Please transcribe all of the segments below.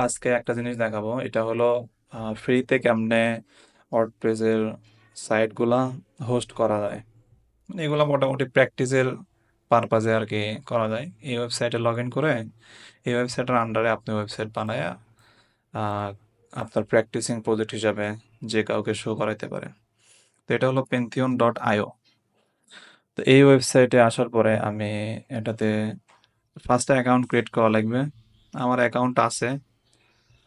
আজকে একটা জিনিস দেখাবো। এটা হলো ফ্রিতে কেমনে ওয়ার্ডপ্রেসের সাইটগুলা হোস্ট করা যায়। মানে এগুলো মোটামুটি প্র্যাকটিসের পারপাজে আর কি করা যায়। এই ওয়েবসাইটে লগ ইন করে এই ওয়েবসাইটের আন্ডারে আপনি ওয়েবসাইট বানায় আপনার প্র্যাকটিসিং প্রজেক্ট হিসাবে যে কাউকে শো করাইতে পারে। তো এটা হলো Pantheon.io। তো এই ওয়েবসাইটে আসার পরে আমি এটাতে ফার্স্টে অ্যাকাউন্ট ক্রিয়েট করা লাগবে। আমার অ্যাকাউন্ট আছে,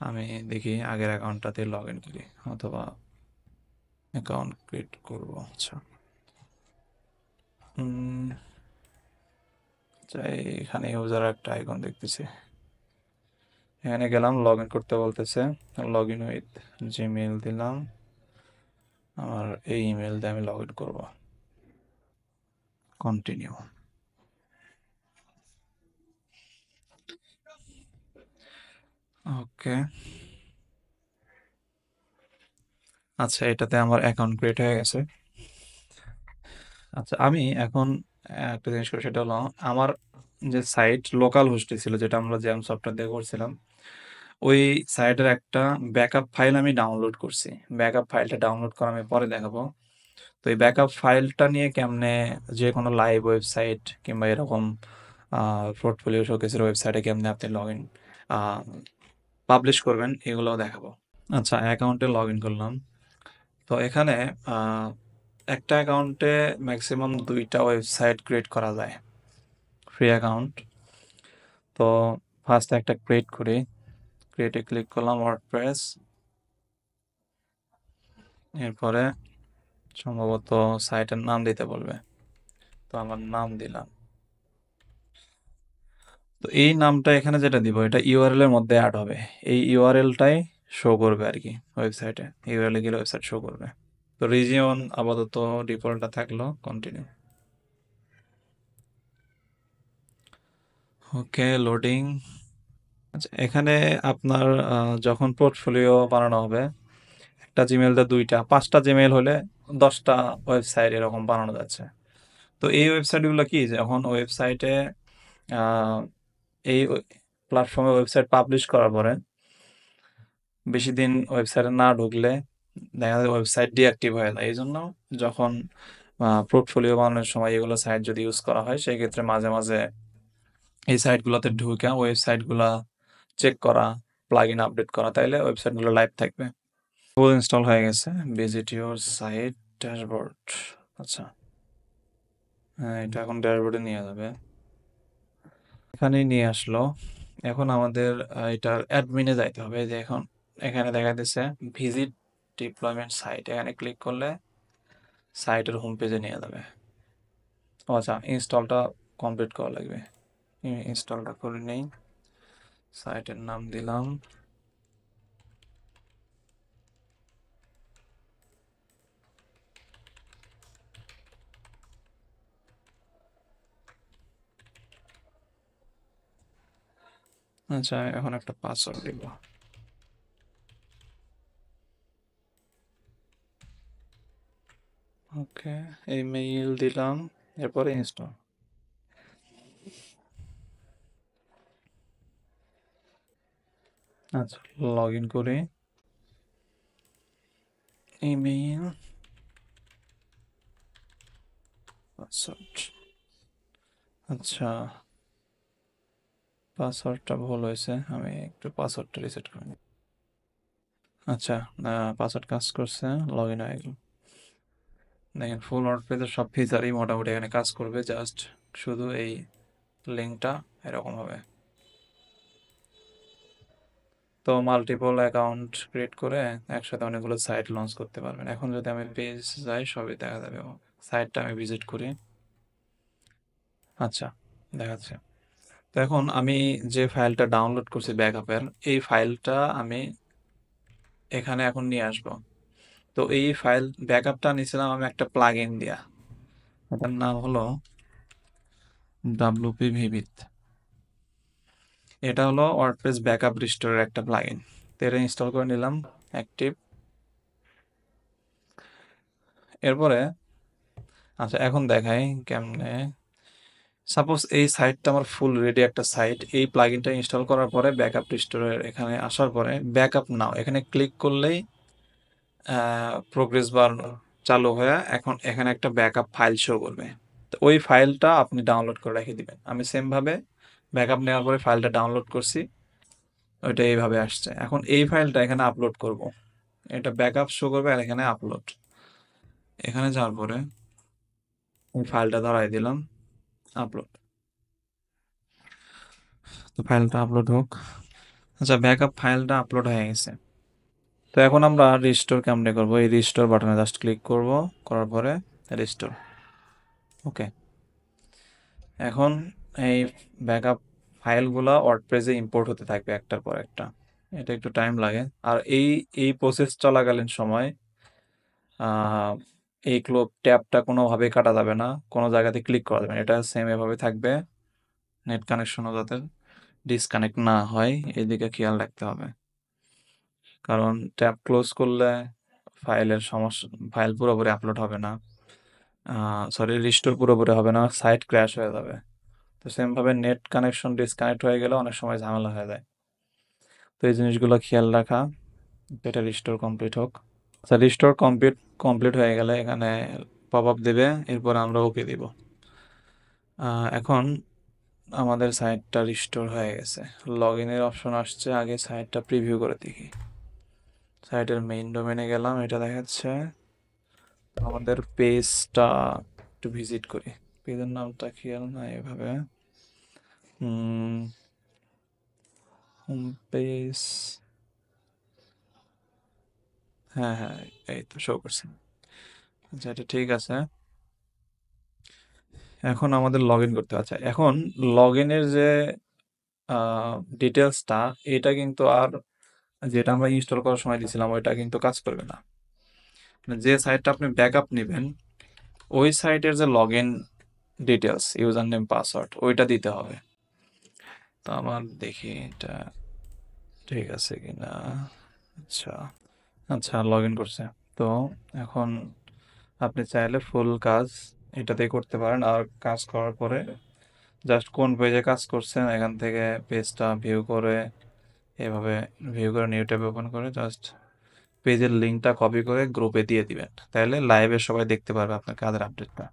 আমি দেখি আগের অ্যাকাউন্টটাতে লগ ইন করি অথবা অ্যাকাউন্ট ক্রিয়েট করব। আচ্ছা, উম, চাই এখানে ইউজার একটা আইকন দেখতেছি, এখানে গেলাম, লগ ইন করতে বলতেছে। লগ ইন উইথ জিমেইল দিলাম, আমার এই ইমেল দিয়ে আমি লগ ইন করবো। কন্টিনিউ। ওকে, আচ্ছা এটাতে আমার অ্যাকাউন্ট ক্রিয়েট হয়ে গেছে। আচ্ছা আমি এখন একটা জিনিস করি, সেটা হলো আমার যে সাইট লোকাল হোস্টে ছিল, যেটা আমরা জ্যাম সফটওয়্যার দিয়ে করছিলাম, ওই সাইটের একটা ব্যাকআপ ফাইল আমি ডাউনলোড করছি। ব্যাকআপ ফাইলটা ডাউনলোড করা আমি পরে দেখাবো। তো এই ব্যাকআপ ফাইলটা নিয়ে কেমনে যে কোনো লাইভ ওয়েবসাইট কিংবা এরকম পোর্টফোলিও শোকেসের ওয়েবসাইটে কেমনে আপনি লগ ইন পাবলিশ করবেন এগুলোও দেখাবো। আচ্ছা, অ্যাকাউন্টে লগ ইন করলাম। তো এখানে আহ, একটা অ্যাকাউন্টে ম্যাক্সিমাম 2টা ওয়েবসাইট ক্রিয়েট করা যায়, ফ্রি অ্যাকাউন্ট। তো ফার্স্ট একটা ক্রিয়েট করি, ক্রিয়েটে ক্লিক করলাম, ওয়ার্ডপ্রেস। এরপরে সম্ভবত সাইটের নাম দিতে বলবে, তো আমার নাম দিলাম। তো এই নামটা এখানে যেটা দিব, এটা ইউআরএল এর মধ্যে অ্যাড হবে। এই ইউআরএলটাই শো করবে আর কি ওয়েবসাইটে, ইউআরএল এ গেলে ওয়েবসাইট শো করবে। তো রিজিয়ন আপাতত ডিফল্টটা থাকলো, কন্টিনিউ। ওকে, লোডিং। আচ্ছা এখানে আপনার যখন পোর্টফোলিও বানানো হবে, একটা জিমেল দিয়ে 2টা 5টা জিমেল হলে 10টা ওয়েবসাইট এরকম বানানো যাচ্ছে। তো এই ওয়েবসাইটগুলো কি, যখন ওয়েবসাইটে এই প্ল্যাটফর্মে ওয়েবসাইট পাবলিশ করার পরে বেশি দিন ওয়েবসাইটে না ঢুকলে দেখা যায় ওয়েবসাইট ডিঅ্যাক্টিভ হয়ে যায়। এই জন্য যখন পোর্টফোলিও বানানোর সময় এগুলো সাইট যদি ইউজ করা হয়, সেই ক্ষেত্রে মাঝে মাঝে এই সাইটগুলোতে ঢুকে ওয়েবসাইটগুলো চেক করা, প্লাগ ইন আপডেট করা, তাইলে ওয়েবসাইটগুলো লাইভ থাকবে। ফুল ইনস্টল হয়ে গেছে, ভিজিট ইউর সাইট ড্যাশবোর্ড। আচ্ছা, হ্যাঁ এটা এখন ড্যাশবোর্ডে নিয়ে যাবে, এখানেই নিয়ে আসলো। এখন আমাদের এটার অ্যাডমিনে যাইতে হবে। যে এখন এখানে দেখা যাচ্ছে ভিজিট ডিপ্লয়মেন্ট সাইট, এখানে ক্লিক করলে সাইটের হোম পেজে নিয়ে যাবে। ও আচ্ছা, ইনস্টলটা কমপ্লিট করা লাগবে, ইনস্টলটা করে নেই। সাইটের নাম দিলাম, আচ্ছা এখন একটা পাসওয়ার্ড দিব। ওকে, এই মেইল দিলাম, এরপরে ইনস্টল। আচ্ছা, লগ ইন করি, ইমেইল, পাসওয়ার্ড। আচ্ছা, পাসওয়ার্ডটা ভুল হয়েছে, আমি একটু পাসওয়ার্ডটা রিসেট করে নিই। আচ্ছা, পাসওয়ার্ড কাজ করছে, লগ ইন হয়ে গেল। দেখেন ফুল ওয়ার্ডপ্রেসের সব ফিচারই মোটামুটি এখানে কাজ করবে, জাস্ট শুধু এই লিঙ্কটা এরকম হবে। তো মাল্টিপল অ্যাকাউন্ট ক্রিয়েট করে একসাথে অনেকগুলো সাইট লঞ্চ করতে পারবেন। এখন যদি আমি পেজ যাই, সবই দেখা যাবে। সাইটটা আমি ভিজিট করি। আচ্ছা, দেখাচ্ছে। তো এখন আমি যে ফাইলটা ডাউনলোড করছি ব্যাকআপের, এই ফাইলটা আমি এখানে এখন নিয়ে আসবো। তো এই ফাইল ব্যাকআপটা নিয়েছিলাম আমি একটা প্লাগ ইন দিয়া, এটার নাম হলো ডাব্লুপি ভিভিত। এটা হলো ওয়ার্ডপ্রেস ব্যাকআপ রিস্টোরের একটা প্লাগইন। তো এটা ইনস্টল করে নিলাম, অ্যাক্টিভ। এরপরে আচ্ছা এখন দেখাই কেমনে সাপোজ এই সাইটটা আমার ফুল রেডি একটা সাইট। এই প্লাগইনটা ইনস্টল করার পরে ব্যাকআপ রিস্টোরের এখানে আসার পরে ব্যাকআপ নাও এখানে ক্লিক করলেই প্রোগ্রেস বার চালু হয়ে এখন এখানে একটা ব্যাকআপ ফাইল শো করবে। তো ওই ফাইলটা আপনি ডাউনলোড করে রেখে দিবেন। আমি সেমভাবে ব্যাকআপ নেওয়ার পরে ফাইলটা ডাউনলোড করছি, ওইটা এইভাবে আসছে। এখন এই ফাইলটা এখানে আপলোড করব। এটা ব্যাকআপ শো করবে আর এখানে আপলোড, এখানে যাওয়ার পরে এই ফাইলটা ধরাই দিলাম, আপলোড। তো ফাইলটা আপলোড হোক। আচ্ছা, ব্যাকআপ ফাইলটা আপলোড হয়ে গেছে। তো এখন আমরা রিস্টোর কেমনে করব? এই রিস্টোর বাটনে জাস্ট ক্লিক করব, করার পরে রিস্টোর। ওকে, এখন এই ব্যাকআপ ফাইলগুলো ওয়ার্ডপ্রেসে ইম্পোর্ট হতে থাকবে একটার পর একটা। এটা একটু টাইম লাগে। আর এই প্রসেস চলাকালীন সময় এই ট্যাবটা কোনোভাবেই কাটা যাবে না, কোনো জায়গাতে ক্লিক করা যাবে না। এটা সেম এভাবে থাকবে। নেট কানেকশনও যাতে ডিসকানেক্ট না হয় এদিকে খেয়াল রাখতে হবে, কারণ ট্যাব ক্লোজ করলে ফাইলের সমস্যা, ফাইল পুরোপুরি আপলোড হবে না, সরি রিস্টোর পুরোপুরি হবে না, সাইট ক্র্যাশ হয়ে যাবে। তো সেমভাবে নেট কানেকশন ডিসকানেক্ট হয়ে গেলে অনেক সময় ঝামেলা হয়ে যায়। তো এই জিনিসগুলো খেয়াল রাখা। এটা রিস্টোর কমপ্লিট হোক। আচ্ছা, রিস্টোর কমপ্লিট হয়ে গেলে এখানে পপ আপ দেবে, এরপর আমরা ওকে দিব। এখন আমাদের সাইটটা রিস্টোর হয়ে গেছে, লগ ইনের অপশন আসছে। আগে সাইটটা প্রিভিউ করে দেখি। সাইটের মেইন ডোমেনে গেলাম, এটা দেখাচ্ছে। আমাদের পেজটা একটু ভিজিট করি। পেজের নামটা খেয়াল না, এভাবে হোম পেজ, হ্যাঁ হ্যাঁ, এই তো শো করছে। আচ্ছা, এটা ঠিক আছে। এখন আমাদের লগ ইন করতে আছে। এখন লগ ইনের যে ডিটেলসটা, এটা কিন্তু আর যেটা আমরা ইনস্টল করার সময় দিয়েছিলাম ওইটা কিন্তু কাজ করবে না। যে সাইটটা আপনি ব্যাকআপ নেবেন ওই সাইটের যে log in details, user name password, ওইটা দিতে হবে। তো আমার দেখি এটা ঠিক আছে কিনা। আচ্ছা আচ্ছা, লগ ইন করছে। তো এখন আপনি চাইলে ফুল কাজ এটাতেই করতে পারেন। আর কাজ করার পরে জাস্ট কোন পেজে কাজ করছেন এখান থেকে পেজটা ভিউ করে, এভাবে ভিউ করে নিউ ট্যাব ওপেন করে জাস্ট পেজের লিঙ্কটা কপি করে গ্রুপে দিয়ে দিবেন, তাহলে লাইভে সবাই দেখতে পারবে আপনার কাজের আপডেটটা।